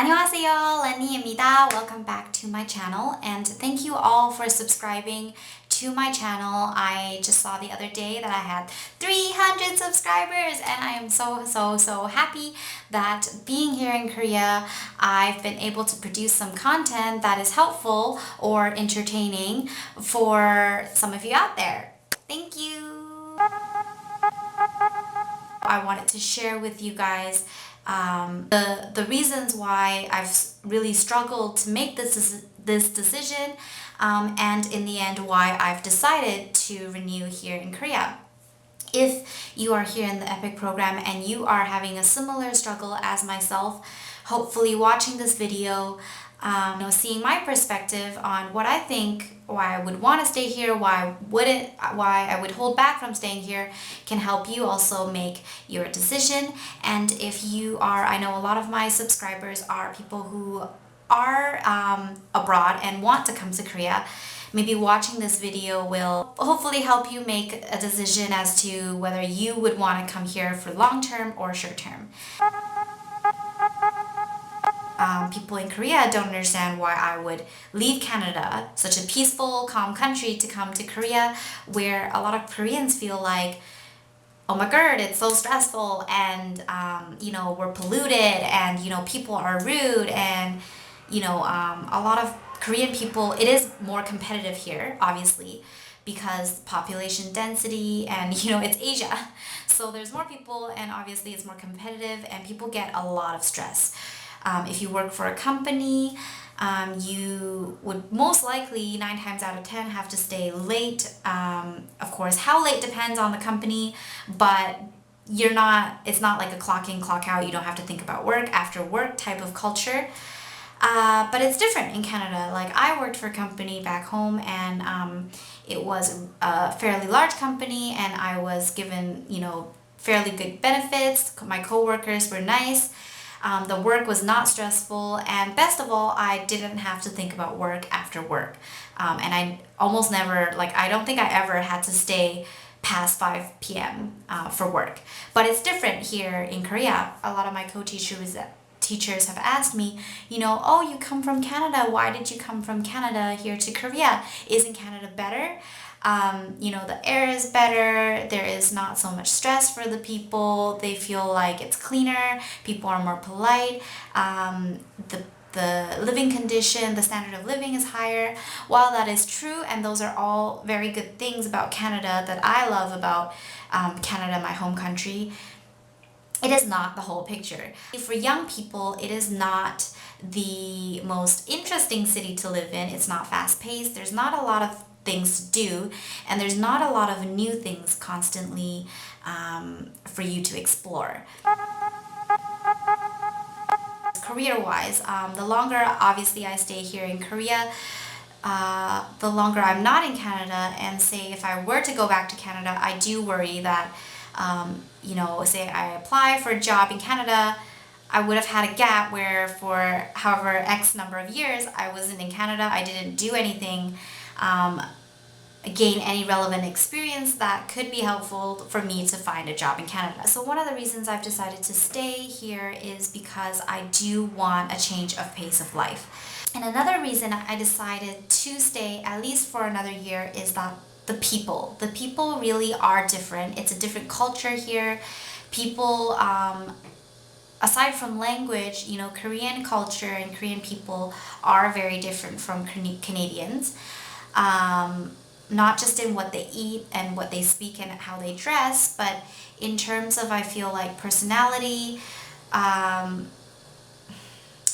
안녕하세요, Lenny입니다. Welcome back to my channel and thank you all for subscribing to my channel. I just saw the other day that I had 300 subscribers and I am so happy that being here in Korea, I've been able to produce some content that is helpful or entertaining for some of you out there. Thank you! I wanted to share with you guys the reasons why I've really struggled to make this decision, and in the end why I've decided to renew here in Korea. If you are here in the EPIK program and you are having a similar struggle as myself, hopefully watching this video, seeing my perspective on what I think, why I would want to stay here, why I would hold back from staying here, can help you also make your decision. And if you are, I know a lot of my subscribers are people who are abroad and want to come to Korea. Maybe watching this video will hopefully help you make a decision as to whether you would want to come here for long term or short term. People in Korea don't understand why I would leave Canada, such a peaceful, calm country, to come to Korea, where a lot of Koreans feel like, oh my god, it's so stressful and we're polluted and people are rude and a lot of Korean people, it is more competitive here, obviously, because population density and it's Asia, so there's more people and obviously it's more competitive and people get a lot of stress. If you work for a company, you would most likely 9 times out of 10 have to stay late. Of course, how late depends on the company, but it's not like a clock in, clock out. You don't have to think about work, after work type of culture. But it's different in Canada. Like, I worked for a company back home and it was a fairly large company and I was given, fairly good benefits. My coworkers were nice. The work was not stressful, and best of all, I didn't have to think about work after work. And I almost never, I don't think I ever had to stay past 5 p.m. For work. But it's different here in Korea. A lot of my teachers have asked me, oh, you come from Canada. Why did you come from Canada here to Korea? Isn't Canada better? The air is better, there is not so much stress for the people, they feel like it's cleaner, people are more polite, the living condition, the standard of living is higher. While that is true, and those are all very good things about Canada that I love about Canada, my home country, it is not the whole picture. For young people, it is not the most interesting city to live in. It's not fast-paced, there's not a lot of things to do, and there's not a lot of new things constantly for you to explore. Career-wise, the longer obviously I stay here in Korea, the longer I'm not in Canada, and say if I were to go back to Canada, I do worry that say I apply for a job in Canada, I would have had a gap where for however X number of years I wasn't in Canada, I didn't do anything, gain any relevant experience that could be helpful for me to find a job in Canada. So one of the reasons I've decided to stay here is because I do want a change of pace of life. And another reason I decided to stay at least for another year is that the people really are different. It's a different culture here. People, aside from language, Korean culture and Korean people are very different from Canadians. Not just in what they eat and what they speak and how they dress, but in terms of, I feel like, personality,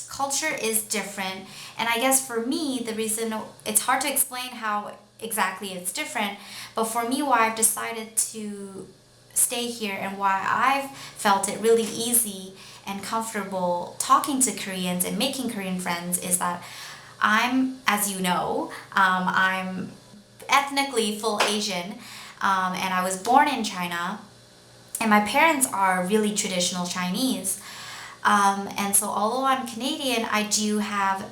culture is different. And I guess for me, the reason, it's hard to explain how exactly it's different, but for me, why I've decided to stay here and why I've felt it really easy and comfortable talking to Koreans and making Korean friends is that I'm, as you know, I'm ethnically full Asian, and I was born in China, and my parents are really traditional Chinese, and so although I'm Canadian, I do have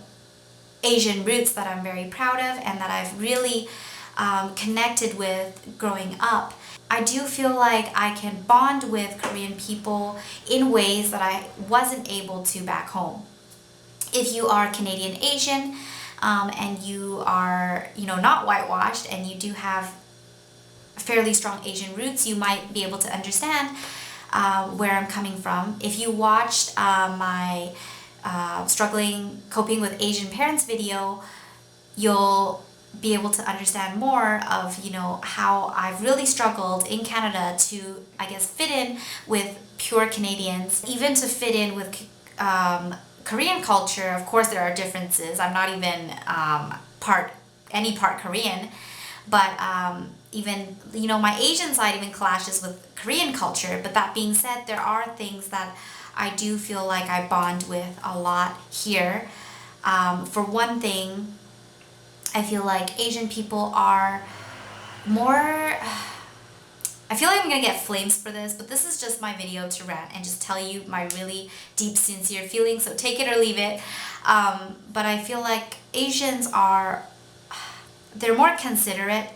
Asian roots that I'm very proud of and that I've really connected with growing up. I do feel like I can bond with Korean people in ways that I wasn't able to back home. If you are Canadian Asian, and you are, not whitewashed, and you do have fairly strong Asian roots, you might be able to understand where I'm coming from. If you watched my struggling coping with Asian parents video, you'll be able to understand more of how I've really struggled in Canada to, I guess, fit in with pure Canadians, even to fit in with Korean culture. Of course there are differences. I'm not even any part Korean, but even my Asian side even clashes with Korean culture. But that being said, there are things that I do feel like I bond with a lot here. For one thing, I feel like Asian people are more... I feel like I'm gonna get flames for this, but this is just my video to rant and just tell you my really deep, sincere feelings, so take it or leave it. But I feel like Asians they're more considerate,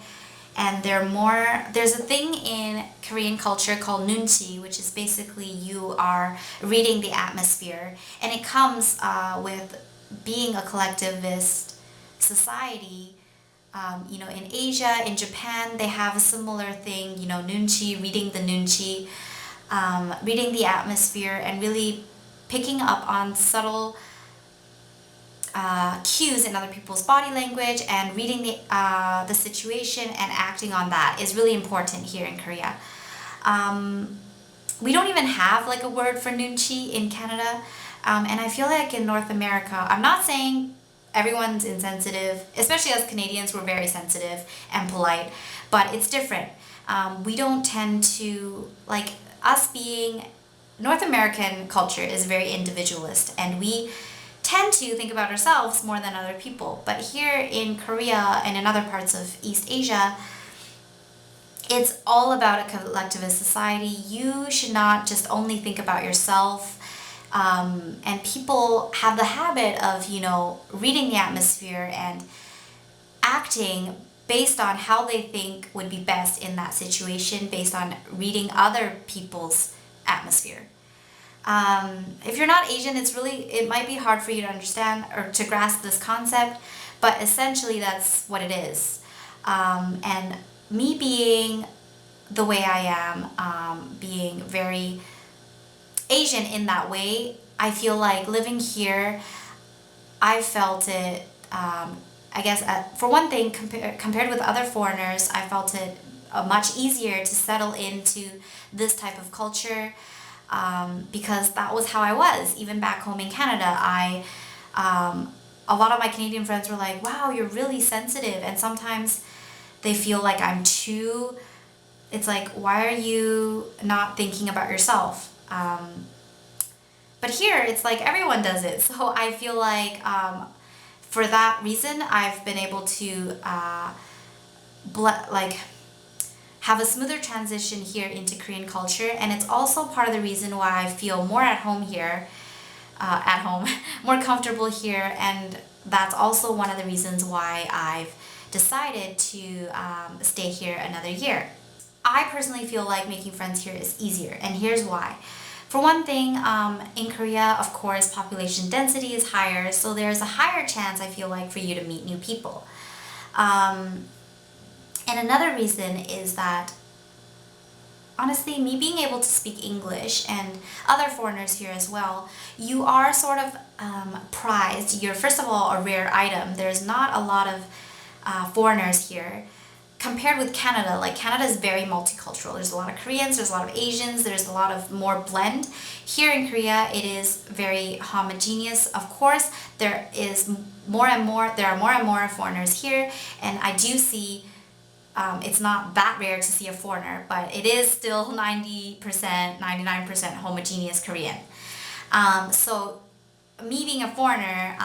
and there's a thing in Korean culture called nunchi, which is basically you are reading the atmosphere, and it comes with being a collectivist society. In Asia, in Japan, they have a similar thing, nunchi, reading the nunchi, reading the atmosphere, and really picking up on subtle cues in other people's body language, and reading the situation and acting on that is really important here in Korea. We don't even have like a word for nunchi in Canada, and I feel like in North America, I'm not saying everyone's insensitive, especially as Canadians, we're very sensitive and polite, but it's different. We don't tend to, like, us being North American culture is very individualist, and we tend to think about ourselves more than other people. But here in Korea and in other parts of East Asia, it's all about a collectivist society. You should not just only think about yourself. And people have the habit of, reading the atmosphere and acting based on how they think would be best in that situation, based on reading other people's atmosphere. If you're not Asian, it might be hard for you to understand or to grasp this concept, but essentially that's what it is. And me being the way I am, being very Asian in that way, I feel like living here, I felt it, I guess, for one thing, compared with other foreigners, I felt it much easier to settle into this type of culture, because that was how I was. Even back home in Canada, a lot of my Canadian friends were like, wow, you're really sensitive, and sometimes they feel like I'm too... It's like, why are you not thinking about yourself? But here, it's like everyone does it. So I feel like for that reason, I've been able to have a smoother transition here into Korean culture. And it's also part of the reason why I feel more at home here, more comfortable here. And that's also one of the reasons why I've decided to stay here another year. I personally feel like making friends here is easier, and here's why. For one thing, in Korea, of course, population density is higher, so there's a higher chance, I feel like, for you to meet new people. And another reason is that, honestly, me being able to speak English, and other foreigners here as well, you are sort of prized. You're, first of all, a rare item. There's not a lot of foreigners here. Compared with Canada, like Canada is very multicultural. There's a lot of Koreans, there's a lot of Asians, there's a lot of more blend. Here in Korea, it is very homogeneous. Of course, there are more and more foreigners here, and I do see, it's not that rare to see a foreigner, but it is still 90%, 99% homogeneous Korean. So me being a foreigner,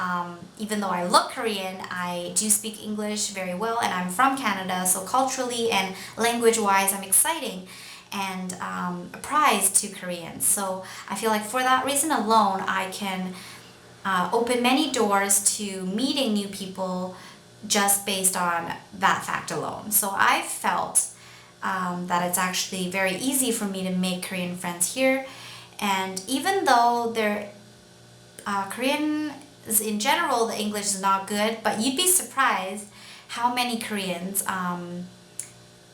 even though I look Korean, I do speak English very well, and I'm from Canada, so culturally and language-wise, I'm exciting and prized to Koreans. So I feel like for that reason alone, I can open many doors to meeting new people just based on that fact alone. So I felt that it's actually very easy for me to make Korean friends here, and even though Korean in general, the English is not good, but you'd be surprised how many Koreans,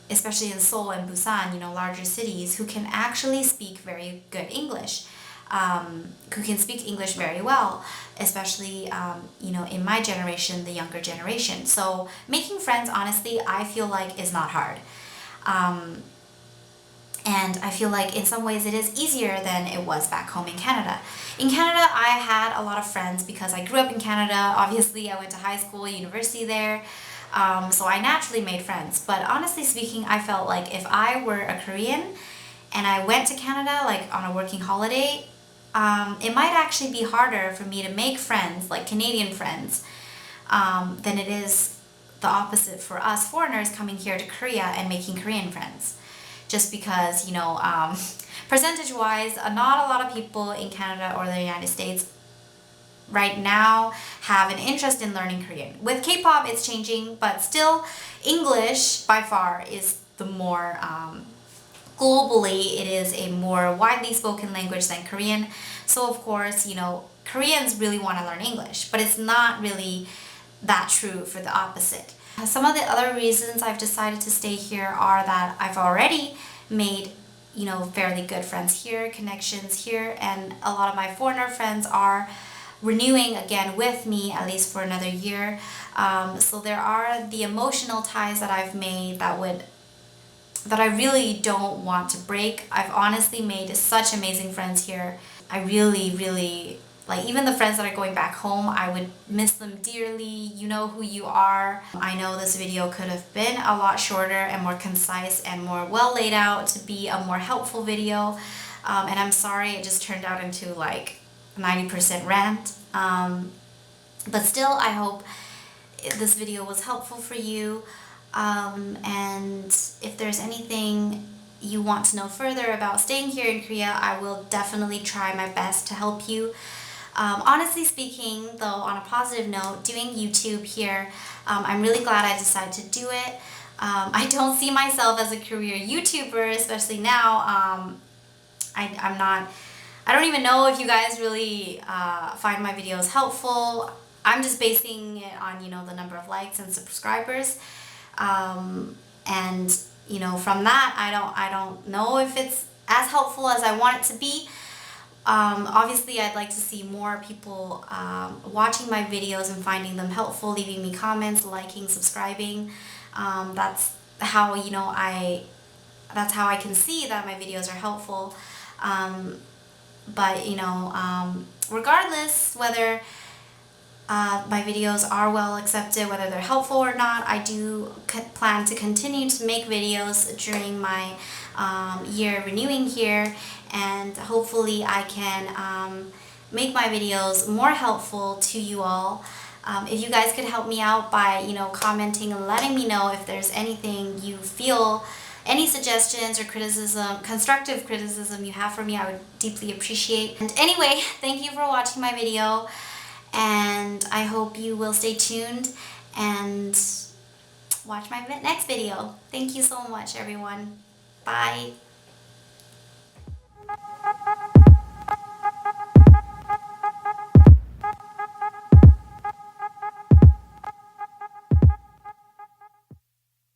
especially in Seoul and Busan, larger cities, who can actually speak very good English, who can speak English very well, especially, in my generation, the younger generation. So making friends, honestly, I feel like is not hard. And I feel like in some ways it is easier than it was back home in Canada. In Canada, I had a lot of friends because I grew up in Canada. Obviously, I went to high school, university there. So I naturally made friends. But honestly speaking, I felt like if I were a Korean and I went to Canada like on a working holiday, it might actually be harder for me to make friends, like Canadian friends, than it is the opposite for us foreigners coming here to Korea and making Korean friends. Just because, percentage-wise, not a lot of people in Canada or the United States right now have an interest in learning Korean. With K-pop, it's changing, but still, English, by far, is the more, globally, it is a more widely spoken language than Korean. So, of course, Koreans really want to learn English, but it's not really that true for the opposite. Some of the other reasons I've decided to stay here are that I've already made, fairly good friends here, connections here, and a lot of my foreigner friends are renewing again with me at least for another year. So there are the emotional ties that I've made that I really don't want to break. I've honestly made such amazing friends here. I really, really, like, even the friends that are going back home, I would miss them dearly. You know who you are. I know this video could have been a lot shorter and more concise and more well laid out to be a more helpful video. And I'm sorry it just turned out into like 90% rant. But still, I hope this video was helpful for you. And if there's anything you want to know further about staying here in Korea, I will definitely try my best to help you. Honestly speaking, though, on a positive note, doing YouTube here, I'm really glad I decided to do it. I don't see myself as a career YouTuber, especially now. I don't even know if you guys really find my videos helpful. I'm just basing it on, the number of likes and subscribers. And from that, I don't know if it's as helpful as I want it to be. Obviously, I'd like to see more people watching my videos and finding them helpful, leaving me comments, liking, subscribing. That's how that's how I can see that my videos are helpful. But regardless whether my videos are well accepted, whether they're helpful or not, I do plan to continue to make videos during my year renewing here, and hopefully I can make my videos more helpful to you all. If you guys could help me out by commenting and letting me know if there's anything you feel, any suggestions or criticism, constructive criticism you have for me, I would deeply appreciate. And anyway, thank you for watching my video, and I hope you will stay tuned and watch my next video. Thank you so much, everyone. Bye.